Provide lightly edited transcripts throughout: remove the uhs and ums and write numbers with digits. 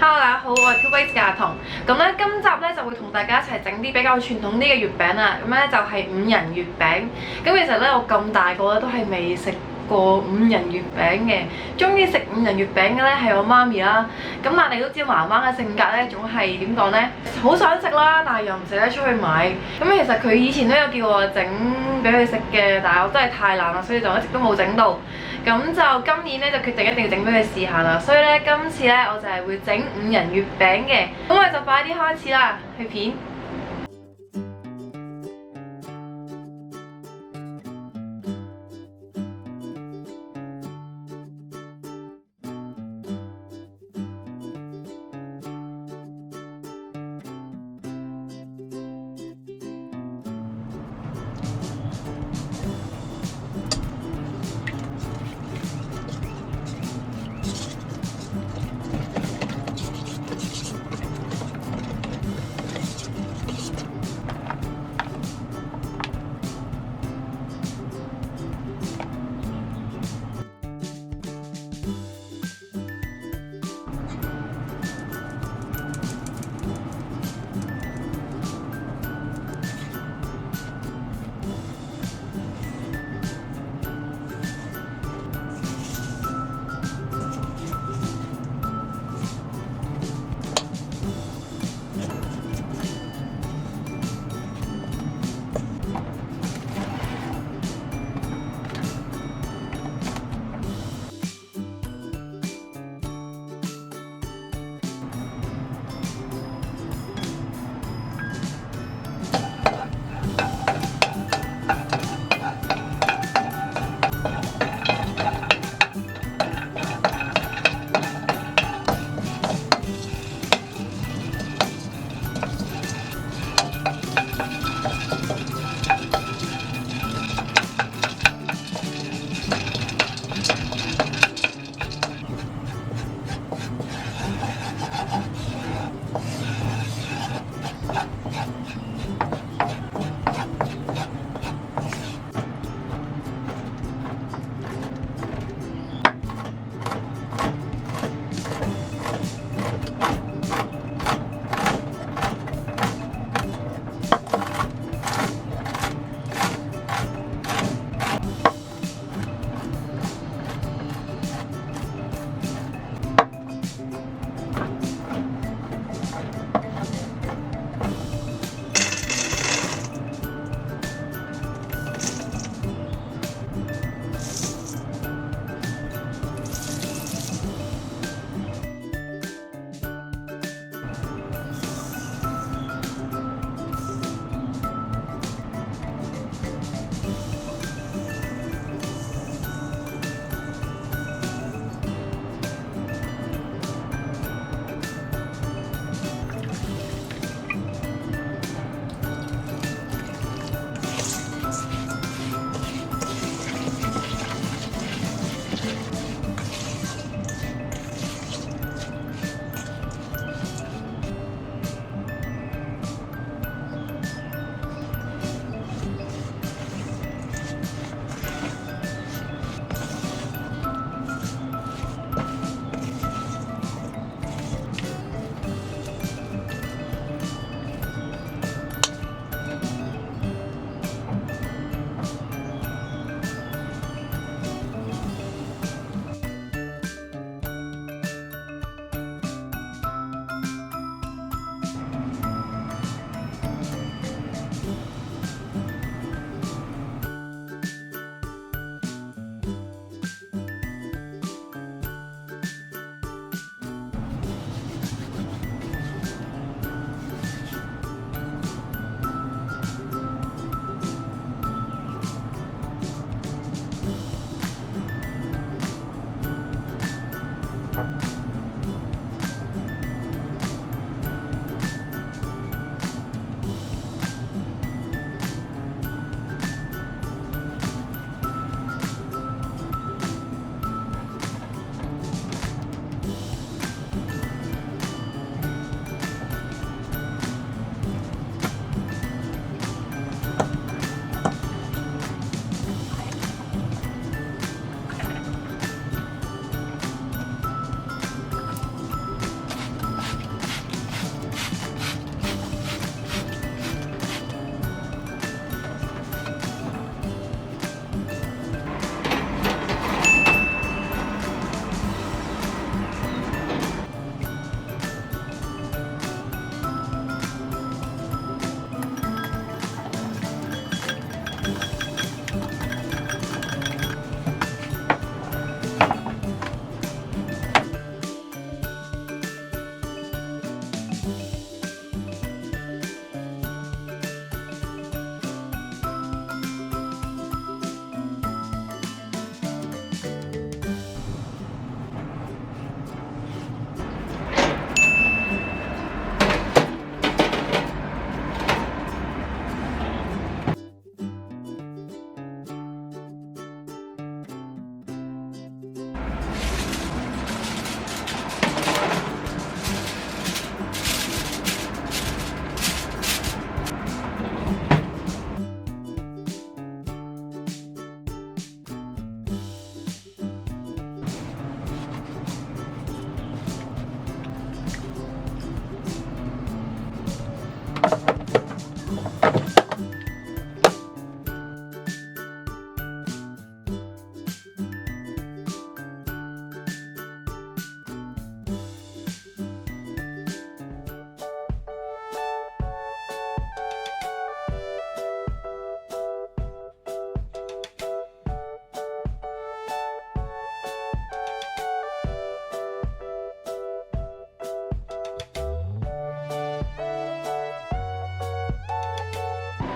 Hello， 大家好，我係 Tung 嘅阿彤。咁咧，今集咧就會同大家一齊整啲比較傳統啲嘅月餅啦。咁咧就係五仁月餅。咁其實咧，我咁大個咧都係未食過五仁月餅嘅。中意食五仁月餅嘅咧係我媽咪啦。咁但係你都知媽媽嘅性格咧，總係點講咧？好想食啦，但係又唔捨得出去買。咁其實佢以前都有叫我整俾佢食嘅，但係我真係太懶啦，所以就一直都冇整到。咁就今年咧就決定一定要整俾佢試下啦，所以咧今次咧我就係會整五仁月餅嘅，咁我哋就快啲開始啦，去片。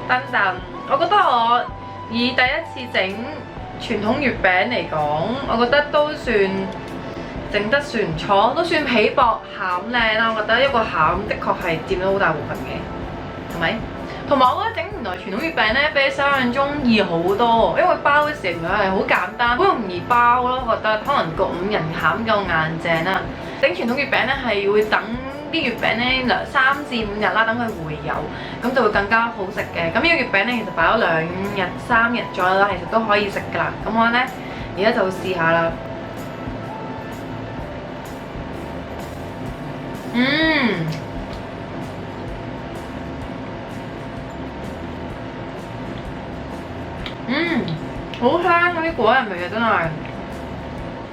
等等，我覺得我以第一次整傳統月餅嚟講，我覺得都算整得算唔錯，都算皮薄餡靚啦。我覺得一個餡的確係佔咗好大部分嘅，係咪？同埋我覺得整原來傳統月餅咧比想象中易好多，因為包嘅時候係好簡單，好容易包咯。我覺得可能個5人餡夠硬淨啦。整傳統月餅咧係會等啲月餅咧3至5日啦，等佢回油，咁就會更加好食嘅。咁呢個月餅咧其實擺咗2日3日左右啦，其實都可以食㗎啦。咁我咧而家就試下啦。好香嗰啲果仁味嘅真係，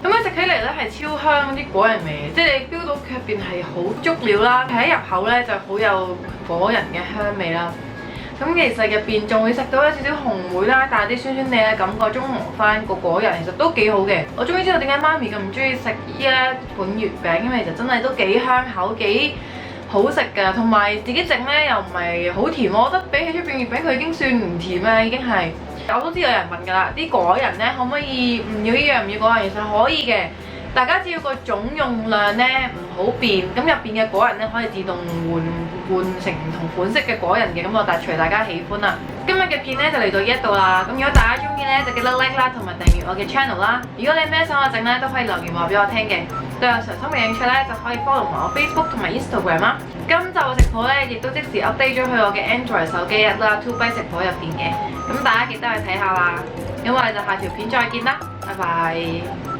咁樣食起嚟咧係超香嗰啲果仁味，即係你 feel 到佢入邊係好足料啦，喺入口咧就好有果仁嘅香味啦。咁其實入邊仲會食到有少少紅莓啦，帶啲酸酸哋嘅感覺，中和翻個果仁，其實都幾好嘅。我終於知道點解媽咪咁唔中意食呢一款月餅，因為其實真係都幾香口，幾好食㗎，同埋自己整咧又唔係好甜，我覺得比起出邊月餅佢已經算唔甜啦，已經係。我都知道有人問㗎啦，啲果仁咧可唔可以唔要呢樣唔要嗰樣？其實可以嘅，大家只要個總用量咧唔好變，咁入邊嘅果仁咧可以自動換成唔同款式嘅果仁嘅，咁我隨大家喜歡啦。今日嘅片咧就嚟到呢一度啦，咁如果大家中意咧就記得 like 啦，同埋訂閱我嘅 channel 啦。如果你咩想我整咧都可以留言話俾我聽嘅。對我常生嘅興趣咧就可以 follow 埋我 Facebook 同埋 Instagram 啦。今集嘅食譜咧亦都即時 update 咗去我嘅 Android 手機 app 啦 ，2by 食譜入邊嘅，咁大家記得去睇下啦。咁我哋就下條片再見啦，拜拜。